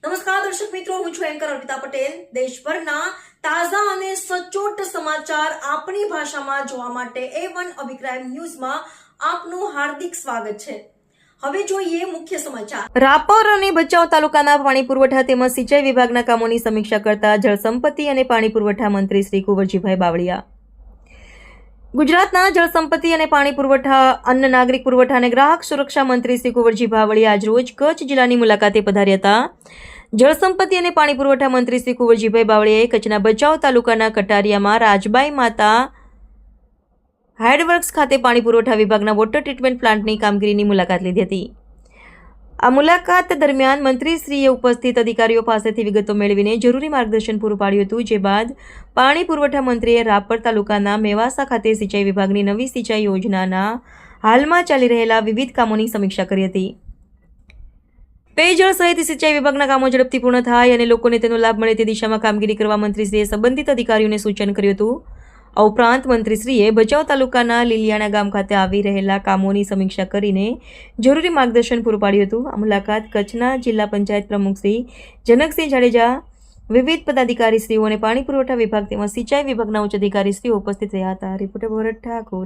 નમસ્કાર દર્શક મિત્રો, હું છું એન્કર અર્પિતા પટેલ। દેશભરના તાજા અને સચોટ સમાચાર આપણી ભાષામાં જોવા માટે A1 અભિપ્રાય ન્યૂઝમાં આપનું હાર્દિક સ્વાગત છે। હવે જોઈએ મુખ્ય સમાચાર। રાપર અને ભચાઉ તાલુકાના પાણી પુરવઠા તેમજ સિંચાઈ વિભાગના કામોની સમીક્ષા કરતા જળસંપત્તિ અને પાણી પુરવઠા મંત્રી શ્રી કુંવરજીભાઈ બાવળિયા ગુજરાતના જળસંપત્તિ અને પાણી પુરવઠા, અન્ન નાગરિક પુરવઠા અને ગ્રાહક સુરક્ષા મંત્રી શ્રી કુંવરજી બાવળિયા આજરોજ કચ્છ જિલ્લાની મુલાકાતે પધાર્યા હતા। જળસંપત્તિ અને પાણી પુરવઠા મંત્રી શ્રી કુંવરજીભાઈ બાવળિયાએ કચ્છના ભચાઉ તાલુકાના કટારિયામાં રાજબાઈ માતા હેડવર્ક્સ ખાતે પાણી પુરવઠા વિભાગના વોટર ટ્રીટમેન્ટ પ્લાન્ટની કામગીરીની મુલાકાત લીધી હતી। આ મુલાકાત દરમિયાન મંત્રીશ્રીએ ઉપસ્થિત અધિકારીઓ પાસેથી વિગતો મેળવીને જરૂરી માર્ગદર્શન પૂરું પાડ્યું હતું। જે બાદ પાણી પુરવઠા મંત્રીએ રાપર તાલુકાના મેવાસા ખાતે સિંચાઈ વિભાગની નવી સિંચાઈ યોજનાના હાલમાં ચાલી રહેલા વિવિધ કામોની સમીક્ષા કરી હતી। પેયજળ સહિત સિંચાઈ વિભાગના કામો ઝડપથી પૂર્ણ થાય અને લોકોને તેનો લાભ મળે તે દિશામાં કામગીરી કરવા મંત્રીશ્રીએ સંબંધિત અધિકારીઓને સૂચન કર્યું હતું। આ ઉપરાંત મંત્રીશ્રીએ ભચાઉ તાલુકાના લીલિયાણા ગામ ખાતે આવી રહેલા કામોની સમીક્ષા કરીને જરૂરી માર્ગદર્શન પૂરું પાડ્યું હતું। આ મુલાકાત કચ્છના જિલ્લા પંચાયત પ્રમુખ શ્રી જનકસિંહ જાડેજા, વિવિધ પદાધિકારીશ્રીઓ અને પાણી પુરવઠા વિભાગ તેમજ સિંચાઈ વિભાગના ઉચ્ચ અધિકારીશ્રીઓ ઉપસ્થિત રહ્યા હતા। રિપોર્ટર ભરત ઠાકોર।